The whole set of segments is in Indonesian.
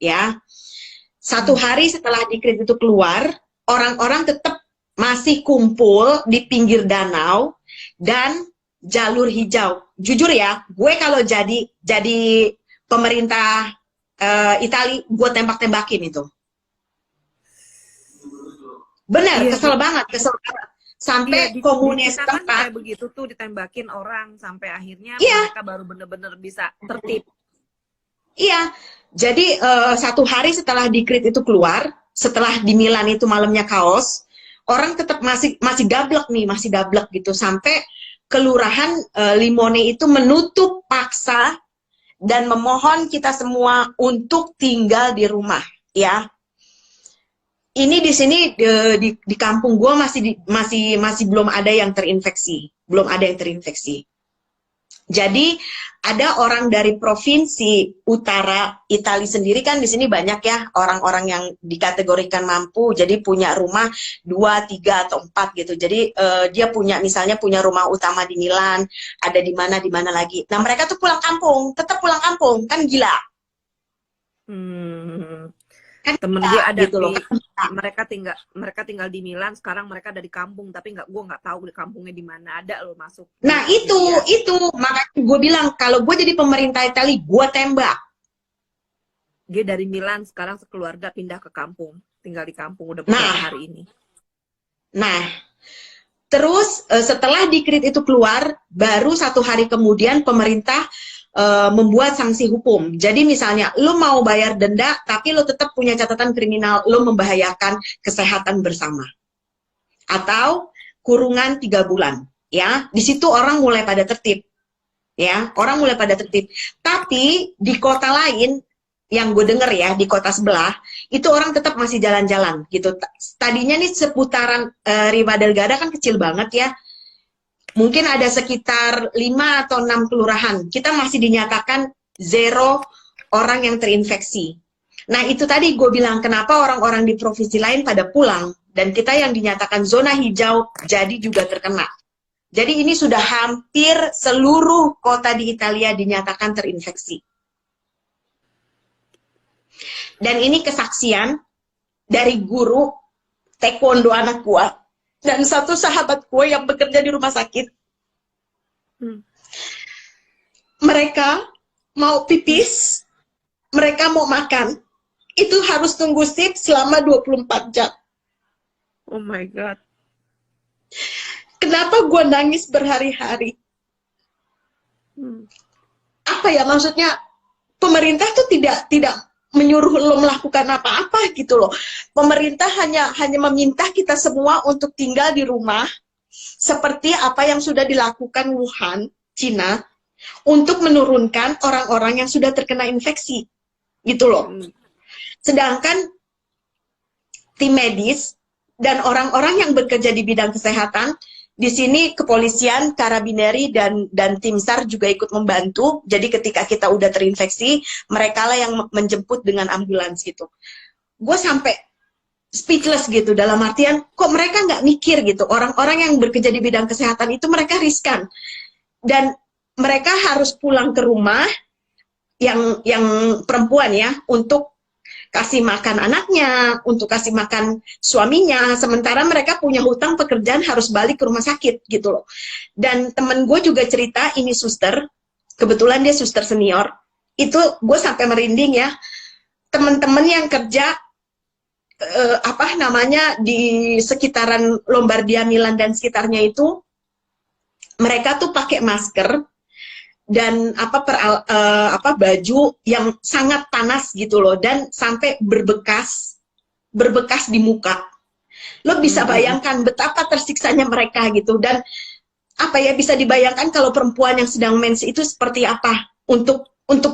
ya. Satu hari setelah dekret itu keluar, orang-orang tetap masih kumpul di pinggir danau dan jalur hijau. Jujur ya, gue kalau jadi pemerintah Itali, gue tembak-tembakin itu. Bener, Iya, kesel banget. Sampai di komunis kita kan tempat. kayak begitu tuh, ditembakin orang sampai akhirnya Iya. mereka baru bener-bener bisa tertib. Iya, jadi satu hari setelah dekret itu keluar, setelah di Milan itu malamnya kaos, orang tetap masih gablek nih, masih gablek gitu, sampai kelurahan Limone itu menutup paksa dan memohon kita semua untuk tinggal di rumah, ya. Ini di sini di kampung gue masih belum ada yang terinfeksi, Jadi ada orang dari provinsi utara Italia sendiri, kan di sini banyak ya orang-orang yang dikategorikan mampu, jadi punya rumah 2, 3 atau 4 gitu. Jadi dia misalnya punya rumah utama di Milan, ada di mana lagi. Nah mereka tuh pulang kampung, tetap pulang kampung, kan gila. Kan Temen gila, gue ada gitu loh. mereka tinggal di Milan, sekarang mereka ada di kampung, tapi gue nggak tahu di kampungnya di mana, ada lo masuk. Nah itu makanya gue bilang kalau gue jadi pemerintah Italia, gue tembak. Dia dari Milan sekarang sekeluarga pindah ke kampung, tinggal di kampung udah beberapa hari ini. Nah, terus setelah dekret itu keluar, baru 1 hari kemudian pemerintah membuat sanksi hukum. Jadi misalnya lo mau bayar denda, tapi lo tetap punya catatan kriminal, lo membahayakan kesehatan bersama, atau kurungan 3 bulan. Ya, di situ orang mulai pada tertib, ya, Tapi di kota lain yang gue denger ya, di kota sebelah itu orang tetap masih jalan-jalan gitu. Tadinya nih seputaran Riva del Garda kan kecil banget ya, mungkin ada sekitar 5 atau 6 kelurahan, kita masih dinyatakan 0 orang yang terinfeksi. Nah itu tadi gue bilang kenapa orang-orang di provinsi lain pada pulang, dan kita yang dinyatakan zona hijau jadi juga terkena. Jadi ini sudah hampir seluruh kota di Italia dinyatakan terinfeksi. Dan ini kesaksian dari guru taekwondo anak gua dan satu sahabat gua yang bekerja di rumah sakit. Mereka mau pipis, mereka mau makan, itu harus tunggu shift selama 24 jam. Oh my God. Kenapa gue nangis berhari-hari? Apa ya, maksudnya pemerintah tuh tidak menyuruh lo melakukan apa-apa gitu loh. Pemerintah hanya meminta kita semua untuk tinggal di rumah, seperti apa yang sudah dilakukan Wuhan, Cina, untuk menurunkan orang-orang yang sudah terkena infeksi, gitu loh. Sedangkan tim medis dan orang-orang yang bekerja di bidang kesehatan, di sini kepolisian, karabineri, dan tim SAR juga ikut membantu. Jadi ketika kita udah terinfeksi, mereka lah yang menjemput dengan ambulans gitu. Gue sampai speechless gitu, dalam artian kok mereka nggak mikir gitu. Orang-orang yang bekerja di bidang kesehatan itu mereka riskan. Dan mereka harus pulang ke rumah, yang perempuan ya, untuk kasih makan anaknya, untuk kasih makan suaminya, sementara mereka punya hutang pekerjaan harus balik ke rumah sakit gitu loh. Dan temen gue juga cerita, ini suster, kebetulan dia suster senior, itu gue sampai merinding ya, temen-temen yang kerja di sekitaran Lombardia, Milan dan sekitarnya itu, mereka tuh pakai masker dan baju yang sangat panas gitu loh, dan sampai berbekas di muka. Lo bisa bayangkan betapa tersiksanya mereka gitu. Dan bisa dibayangkan kalau perempuan yang sedang mens itu seperti apa, untuk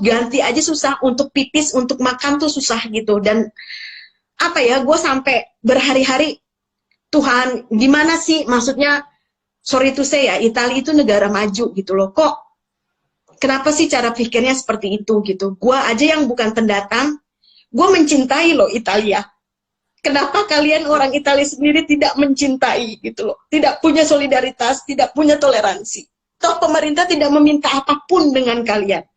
ganti aja susah, untuk pipis, untuk makan tuh susah gitu. Dan gue sampai berhari-hari, Tuhan gimana sih, maksudnya sorry to say ya, Italia itu negara maju gitu loh, kok kenapa sih cara pikirnya seperti itu gitu. Gua aja yang bukan pendatang, gue mencintai loh Italia. Kenapa kalian orang Italia sendiri tidak mencintai gitu loh. Tidak punya solidaritas, tidak punya toleransi. Toh pemerintah tidak meminta apapun dengan kalian.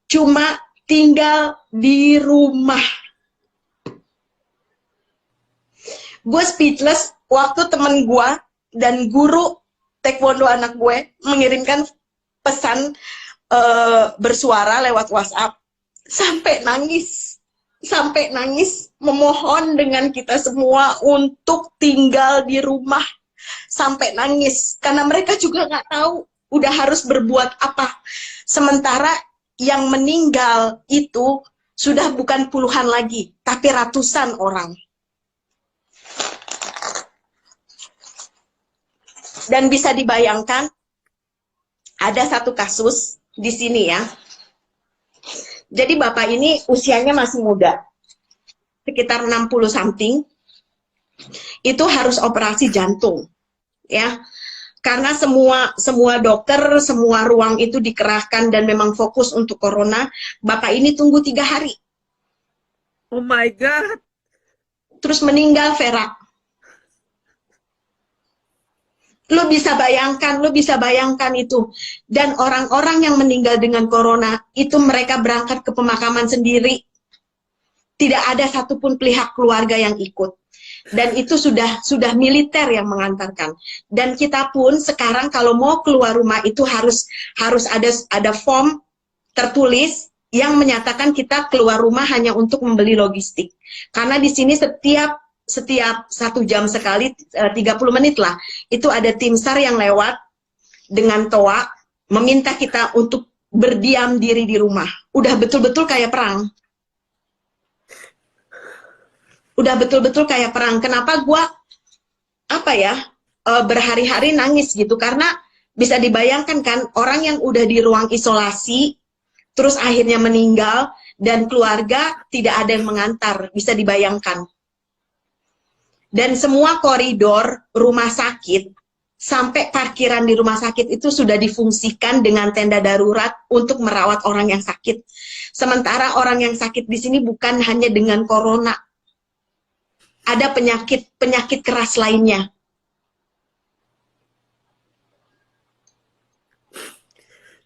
Cuma tinggal di rumah. Gue speechless waktu temen gue dan guru taekwondo anak gue mengirimkan pesan bersuara lewat WhatsApp sampai nangis memohon dengan kita semua untuk tinggal di rumah, sampai nangis karena mereka juga nggak tahu udah harus berbuat apa. Sementara yang meninggal itu sudah bukan puluhan lagi tapi ratusan orang. Dan bisa dibayangkan ada satu kasus di sini ya. Jadi bapak ini usianya masih muda, sekitar 60 something, itu harus operasi jantung, ya. Karena semua dokter, semua ruang itu dikerahkan dan memang fokus untuk corona. Bapak ini tunggu 3 hari. Oh my God. Terus meninggal, Vera. Lo bisa bayangkan itu. Dan orang-orang yang meninggal dengan corona, itu mereka berangkat ke pemakaman sendiri. Tidak ada satupun pihak keluarga yang ikut. Dan itu sudah militer yang mengantarkan. Dan kita pun sekarang kalau mau keluar rumah itu harus ada form tertulis yang menyatakan kita keluar rumah hanya untuk membeli logistik. Karena di sini setiap 1 jam sekali, 30 menit lah, itu ada tim SAR yang lewat dengan toa meminta kita untuk berdiam diri di rumah. Udah betul-betul kayak perang. Kenapa gua berhari-hari nangis gitu? Karena bisa dibayangkan kan, orang yang udah di ruang isolasi terus akhirnya meninggal dan keluarga tidak ada yang mengantar, bisa dibayangkan. Dan semua koridor rumah sakit sampai parkiran di rumah sakit itu sudah difungsikan dengan tenda darurat untuk merawat orang yang sakit. Sementara orang yang sakit di sini bukan hanya dengan corona, ada penyakit keras lainnya.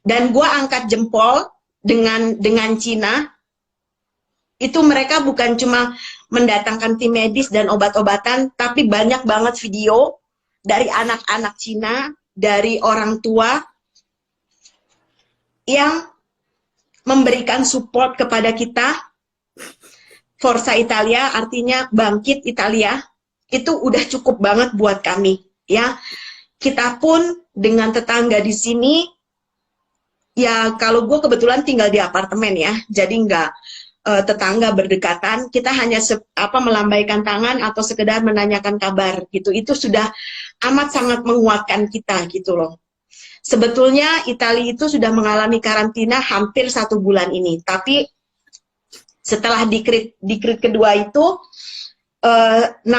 Dan gua angkat jempol dengan Cina, itu mereka bukan cuma mendatangkan tim medis dan obat-obatan, tapi banyak banget video dari anak-anak Cina, dari orang tua yang memberikan support kepada kita. Forza Italia artinya bangkit Italia, itu udah cukup banget buat kami, ya. Kita pun dengan tetangga di sini, ya kalau gue kebetulan tinggal di apartemen ya, jadi nggak tetangga berdekatan, kita hanya melambaikan tangan atau sekedar menanyakan kabar gitu. Itu sudah amat sangat menguatkan kita gitu loh. Sebetulnya Italia itu sudah mengalami karantina hampir 1 bulan ini, tapi setelah dikrit kedua itu 6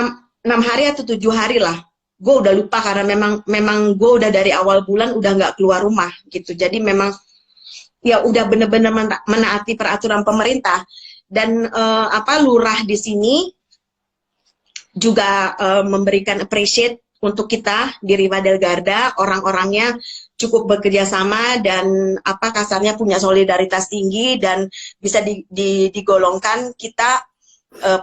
hari atau 7 hari lah, gue udah lupa karena memang gue udah dari awal bulan udah nggak keluar rumah gitu. Jadi memang ya udah bener-bener menaati peraturan pemerintah. Dan lurah di sini juga memberikan appreciate untuk kita di Riva del Garda, orang-orangnya cukup bekerja sama dan kasarnya punya solidaritas tinggi dan bisa digolongkan kita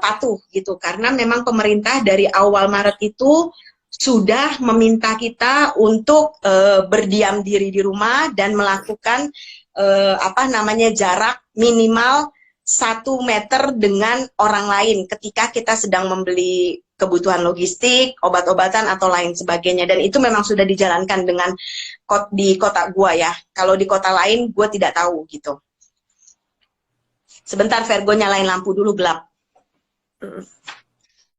patuh gitu, karena memang pemerintah dari awal Maret itu sudah meminta kita untuk berdiam diri di rumah dan melakukan jarak minimal 1 meter dengan orang lain ketika kita sedang membeli kebutuhan logistik, obat-obatan atau lain sebagainya. Dan itu memang sudah dijalankan dengan di kota gua ya. Kalau di kota lain gua tidak tahu gitu. Sebentar Virgo, nyalain lampu dulu, gelap.